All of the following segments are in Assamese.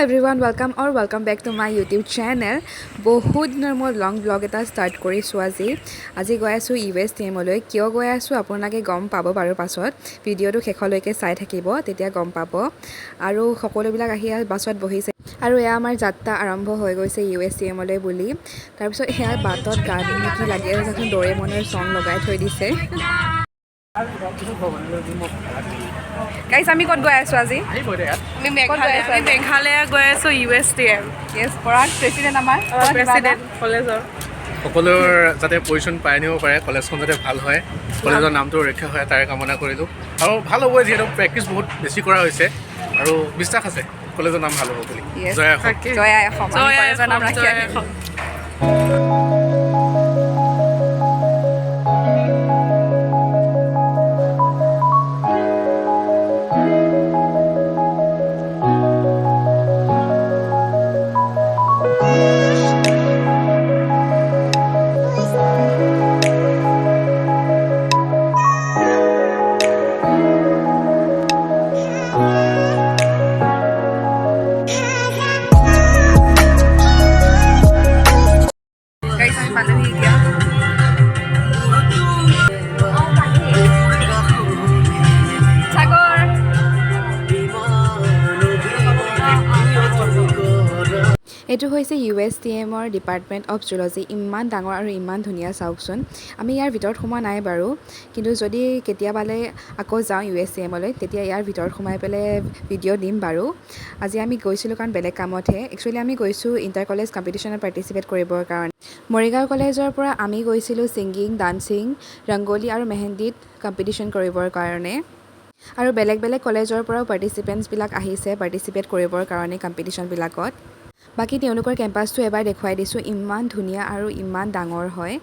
Everyone welcome back to my YouTube channel. বহুত দিনৰ মই লং ব্লগ এটা ষ্টাৰ্ট কৰিছোঁ আজি গৈ আছোঁ USTMলৈ। কিয় গৈ আছোঁ আপোনালোকে গম পাব বাৰু পাছত, ভিডিঅ'টো শেষলৈকে চাই থাকিব, তেতিয়া গম পাব। আৰু সকলোবিলাক আহি বাছত বহিছে আৰু এয়া আমাৰ যাত্ৰা আৰম্ভ হৈ গৈছে USTMলৈ বুলি। তাৰপিছত সেয়া বাটত গান কি লাগে ডৰেমনৰ চং লগাই থৈ দিছে। গাইজ আমি ক'ত গৈ আছোঁ আজি? আমি মেঘালয় গৈ আছোঁ USTM। য়েছ, পৰাগ প্ৰেচিডেণ্ট আমাৰ প্ৰেচিডেণ্ট কলেজৰ সকলোৰ যাতে পজিশ্যন পাই আনিব পাৰে, কলেজখন যাতে ভাল হয়, কলেজৰ নামটো ৰক্ষা হয় তাৰে কামনা কৰিলোঁ। আৰু ভাল হ'ব, যিহেতু প্ৰেক্টিচ বহুত বেছি কৰা হৈছে আৰু বিশ্বাস আছে কলেজৰ নাম ভাল হ'ব বুলি। জয় অসম। জয় অসম। কলেজৰ নাম ৰাখি আহিম। এইটো হৈছে USTMৰ ডিপাৰ্টমেণ্ট অফ জুলজি। ইমান ডাঙৰ আৰু ইমান ধুনীয়া, চাওকচোন। আমি ইয়াৰ ভিতৰত সোমোৱা নাই বাৰু, কিন্তু যদি কেতিয়াবালৈ আকৌ যাওঁ USTMলৈ, তেতিয়া ইয়াৰ ভিতৰত সোমাই পেলাই ভিডিঅ' দিম বাৰু। আজি আমি গৈছিলোঁ কাৰণ বেলেগ কামতহে। একচুৱেলি আমি গৈছোঁ ইণ্টাৰ কলেজ কম্পিটিশ্যনত পাৰ্টিচিপেট কৰিবৰ কাৰণে। মৰিগাঁও কলেজৰ পৰা আমি গৈছিলোঁ ছিংগিং, ডান্সিং, ৰংগলী আৰু মেহেন্দীত কম্পিটিশ্যন কৰিবৰ কাৰণে। আৰু বেলেগ বেলেগ কলেজৰ পৰাও পাৰ্টিচিপেণ্টছবিলাক আহিছে পাৰ্টিচিপেট কৰিবৰ কাৰণে কম্পিটিশ্যনবিলাকত। বাকী তেওঁলোকৰ কেম্পাছটো এবাৰ দেখুৱাই দিছোঁ, ইমান ধুনীয়া আৰু ইমান ডাঙৰ হয়।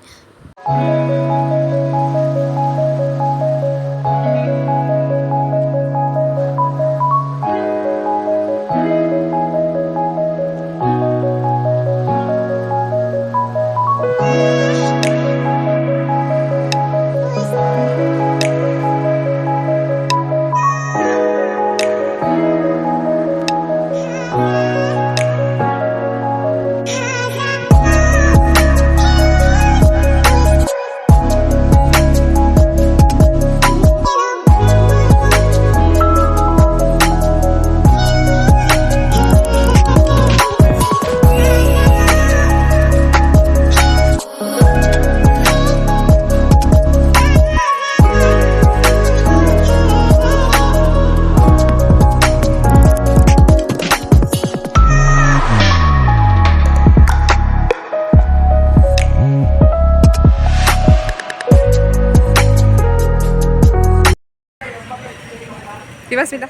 Smita.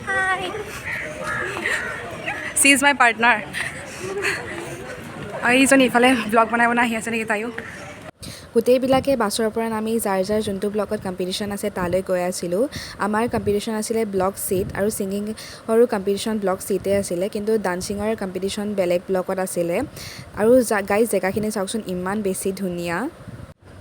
Hi. She is my partner. এইজনী ইফালে ব্লগ বনাই আহি আছে নেকি তাইও। গোটেইবিলাকে বাছৰ পৰা নামি যাৰ যাৰ যোনটো ব্লকত কম্পিটিশ্যন আছে তালৈ গৈ আছিলোঁ। আমাৰ কম্পিটিশ্যন আছিলে ব্লক চিট, আৰু ছিংগিঙৰো কম্পিটিশ্যন ব্লক চিটে আছিলে, কিন্তু ডান্সিঙৰ কম্পিটিশ্যন বেলেগ ব্লকত আছিলে। আৰু গাইজ জেগাখিনি চাওকচোন, ইমান বেছি ধুনীয়া।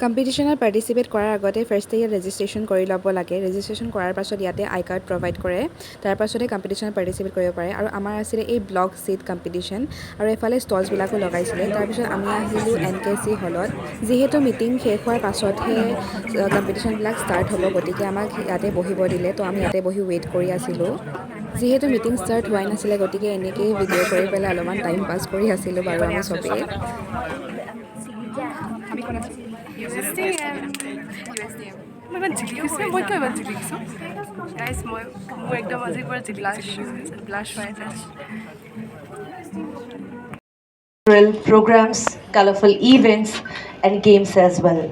কম্পিটিশ্যনত পাৰ্টিচিপেট কৰাৰ আগতে ফাৰ্ষ্টে ইয়াত ৰেজিষ্ট্ৰেশ্যন কৰি ল'ব লাগে। ৰেজিষ্ট্ৰেশ্যন কৰাৰ পাছত ইয়াতে আই কাৰ্ড প্ৰভাইড কৰে, তাৰ পাছতে কম্পিটিশ্যনত পাৰ্টিচিপেট কৰিব পাৰে। আৰু আমাৰ আছিলে এই ব্লক চিট কম্পিটিশ্যন, আৰু এফালে ষ্টলছবিলাকো লগাইছিলে। তাৰপিছত আমি আহিলোঁ NKC হলত। যিহেতু মিটিং শেষ হোৱাৰ পাছতহে কম্পিটিশ্যনবিলাক ষ্টাৰ্ট হ'ব, গতিকে আমাক ইয়াতে বহিব দিলে, তো আমি ইয়াতে বহি ৱেইট কৰি আছিলোঁ। যিহেতু মিটিং ষ্টাৰ্ট হোৱাই নাছিলে, গতিকে এনেকৈয়ে ভিডিঅ' কৰি পেলাই অলপমান টাইম পাছ কৰি আছিলোঁ বাৰু আমি চবেই। USTM. মই ইমান জিলিকিছোঁ, মই কিয় ইমান জিলিকিছোঁ? গাইজ মোৰ একদম আজিৰ পৰা ব্লাছ হৈ আছে। Programs, colorful events and games as well.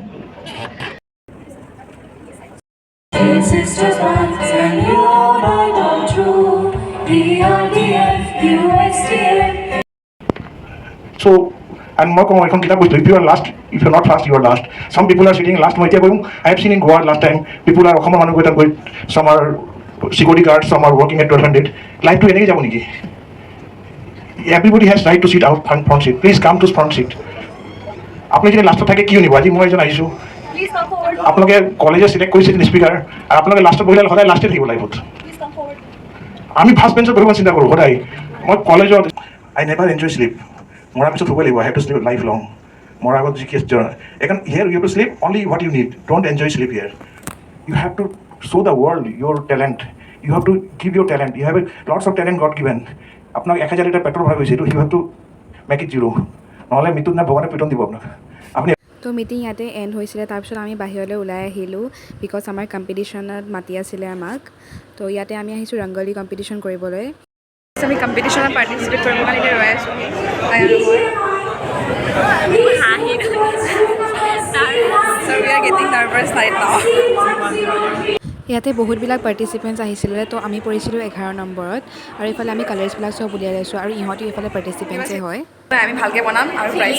This is just once and you know all true. PRDF, USTM. So, and more common from Kita, if you are last, if you are not fast, you are last. Some people are sitting last. I have seen in Goa last time, people are some are security guards, some are working at 1200. Life to any Japanese. Everybody has right to sit out front seat. Please come to front seat. আপনি যদি লাষ্টত থাকে কি নিব? আজি মই এজন আহিছোঁ, আপোনালোকে কলেজে চিলেক্ট কৰিছে স্পীকাৰ, আৰু আপোনালোকে লাষ্টত বহিলে সদায় লাষ্টে থাকিব লাইফত। আমি ফাৰ্ষ্ট বেঞ্চত বহিব চিন্তা কৰোঁ সদায়, মই কলেজত আই নেভাৰ এনজয় শ্লিপ মৰাৰ পিছত শুবই লাগিব I have to sleep life long মৰাৰ আগত যি কেছ এখন here you have to sleep only what you need don't enjoy sleep here you have to show' the world your talent you have to give your talent you have lots of talent god given আপোনাক 1000 লিটাৰ পেট্ৰল ভৰাই গৈছে এইটো you have to make it zero' নহ'লে মৃত্যুৰ দিনা ভগৱানে পিটন দিব আপোনাক আপুনি তো মিটিং ইয়াতে এণ্ড হৈছিলে তাৰপিছত আমি বাহিৰলৈ ওলাই আহিলোঁ বিকজ আমাৰ কম্পিটিশ্যনত মাতি আছিলে আমাক তো ইয়াতে আমি আহিছোঁ ৰংগলী কম্পিটিশ্যন কৰিবলৈ আমি কম্পিটিশ্যনত পাৰ্টিচিপেট কৰিব কাৰণে এতিয়া ৰৈ আছোঁ ইয়াতে বহুতবিলাক পাৰ্টিচিপেণ্টছ আহিছিলে তো আমি পৰিছিলোঁ 11 নম্বৰত আৰু এইফালে আমি কালাৰ্ছবিলাক চব উলিয়াই লৈছোঁ আৰু ইহঁতো এইফালে পাৰ্টিচিপেণ্টছে হয় আমি ভালকৈ বনাম আৰু প্ৰাইজ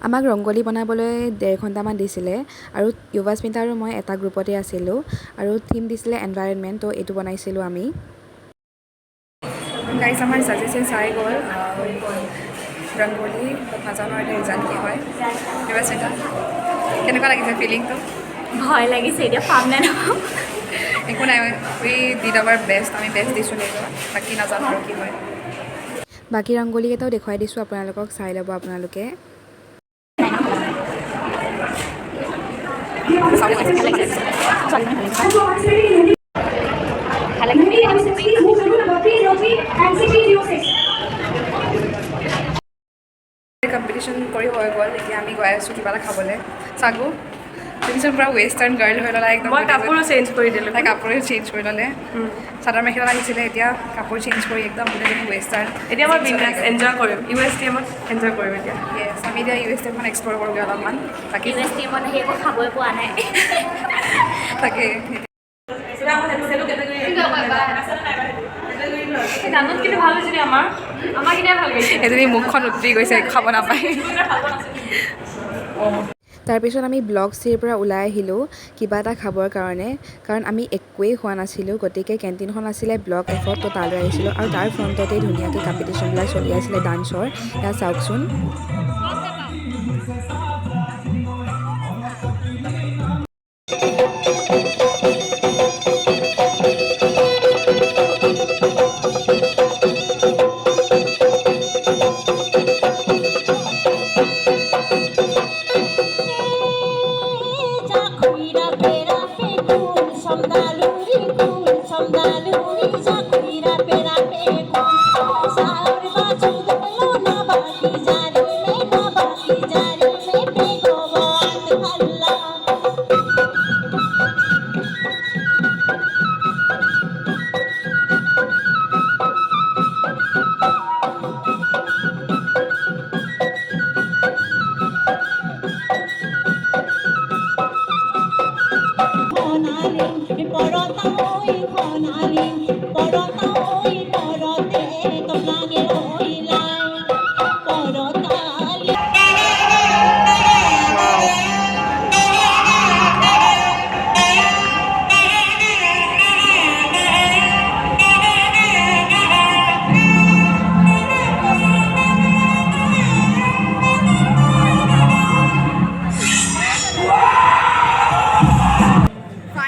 আমাক ৰংগলী বনাবলৈ 1.5 ঘণ্টামান দিছিলে আৰু যুৱাস্মিতা আৰু মই এটা গ্ৰুপতে আছিলোঁ আৰু থিম দিছিলে এনভাইৰনমেণ্ট তো এইটো বনাইছিলোঁ আমি গাইজ আমাৰ ছাজেশ্যন চাই গ'ল ৰংগলী নাজানো আৰু ৰিজাল্ট কি হয় যুৱাস্মিতা কেনেকুৱা লাগিছে ফিলিংটো ভয় লাগিছে এতিয়া পাম নে নাপাম একো নাই উই ডিড আৱাৰ বেষ্ট আমি বেষ্ট দিছোঁ নিজৰ বাকী নাজানো আৰু কি হয় বাকী ৰংগলীকেইটাও দেখুৱাই দিছোঁ আপোনালোকক চাই ল'ব আপোনালোকে কম্পিটিশ্যন কৰি হৈ গ'ল এতিয়া আমি গৈ আছোঁ কিবা এটা খাবলৈ চাগু পিছত পূৰা ৱেষ্টাৰ্ণ গাৰ্ল হৈ ল'লে একদম মই কাপোৰো চেঞ্জ কৰি দিলোঁ তাই কাপোৰে চেঞ্জ কৰি ল'লে চাদৰ মেখেলা লাগিছিলে এতিয়া কাপোৰ চেঞ্জ কৰি একদম গোটেই ৱেষ্টাৰ্ণ এতিয়া মই বিন্দাছ এনজয় কৰিম USTMত এনজয় কৰিম এতিয়া য়েছ আমি এতিয়া USTMখন এক্সপ্ল'ৰ কৰোঁগৈ অলপমান বাকী USTMত আহি একো খাবই পোৱা নাই তাকে গানত কিন্তু ভাল হৈছিলে আমাৰ কেতিয়া ভাল গৈছে এজনী মুখখন উতৰি গৈছে খাব নাপায় তাৰপিছত আমি ব্লক চিৰ পৰা ওলাই আহিলোঁ কিবা এটা খাবৰ কাৰণে কাৰণ আমি একোৱেই খোৱা নাছিলোঁ গতিকে কেণ্টিনখন আছিলে ব্লক এফত তো তালৈ আহিছিলোঁ আৰু তাৰ ফ্ৰণ্টতেই ধুনীয়াকৈ কম্পিটিশ্যনবিলাক চলি আছিলে ডান্সৰ ইয়াত চাওকচোন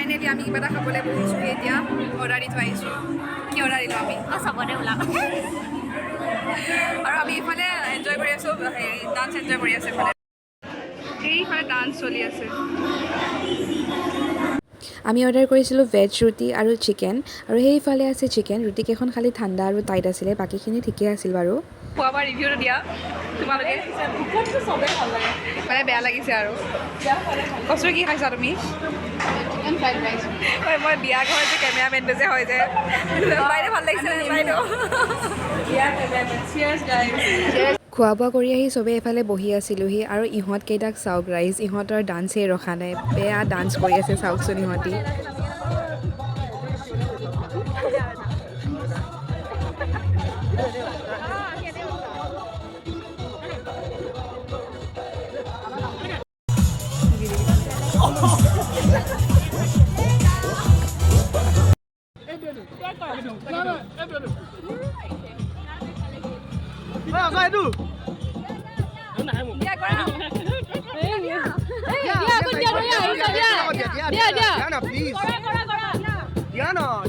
ফাইনেলি আমি কিবা এটা খাবলৈ বহিছোঁ এতিয়া অৰ্ডাৰ দি থৈ আহিছোঁ কি অৰ্ডাৰ দিলোঁ আমি চবতে ওলাম আৰু আমি ইফালে এনজয় কৰি আছোঁ হেৰি ডান্স এনজয় কৰি আছোঁ ইফালে এইফালে ডান্স চলি আছে আমি অৰ্ডাৰ কৰিছিলোঁ ভেজ ৰুটি আৰু চিকেন আৰু সেইফালে আছে চিকেন ৰুটিকেইখন খালি ঠাণ্ডা আৰু টাইট আছিলে বাকীখিনি ঠিকেই আছিল বাৰু খোৱা বোৱা ৰিভিউটো দিয়া তোমালোকে মানে বেয়া লাগিছে আৰু কচুৰ কি খাইছা তুমি মই বিয়া ঘৰ যে কেমেৰামেনটো যে হয় যে বাইদেউ ভাল লাগিছে বাইদেউ খোৱা বোৱা কৰি আহি চবেই এফালে বহি আছিলোঁহি আৰু ইহঁতকেইটাক চাওক ৰাইজ ইহঁতৰ ডান্সেই ৰখা নাই বেয়া ডান্স কৰি আছে চাওকচোন ইহঁতি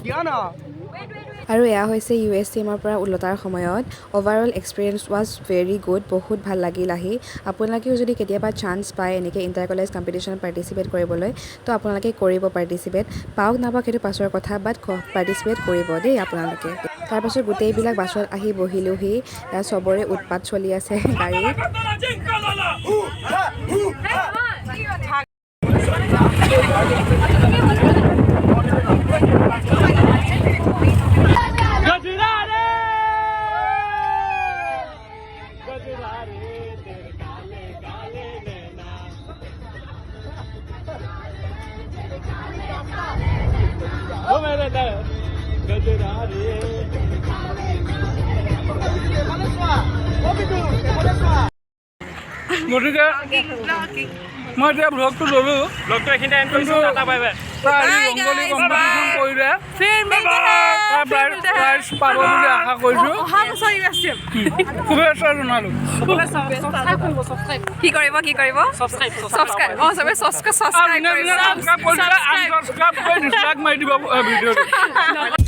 Diana. আৰু এয়া হৈছে USTMৰ পৰা ওলটাৰ সময়ত overall experience was very good বহুত ভাল লাগিল আহি আপোনালোকেও যদি কেতিয়াবা চান্স পায় এনেকৈ ইণ্টাৰ কলেজ কম্পিটিশ্যন পাৰ্টিচিপেট কৰিবলৈ তো আপোনালোকে কৰিব পাৰ্টিচিপেট পাওক নাপাওক সেইটো পাছৰ কথা বাট পাৰ্টিচিপেট কৰিব দেই আপোনালোকে তাৰপাছত গোটেইবিলাক বাছত আহি বহিলোহি চবৰে উৎপাত চলি আছে গাড়ীত গতিকে মই এতিয়া ব্লগটো ল'লোঁ ব্লগটো এইখিনিতে এণ্ড কৰিছোঁ tata bye bye rangoli competition কৰিলে প্ৰাইজ পাব বুলি আশা কৰিছোঁ শুভেচ্ছা জনালোঁ কি কৰিব ছাবস্ক্ৰাইব চবে ছাবস্ক্ৰাইব আনছাবস্ক্ৰাইব কৰি ডিছলাইক মাৰি দিব ভিডিঅ'টো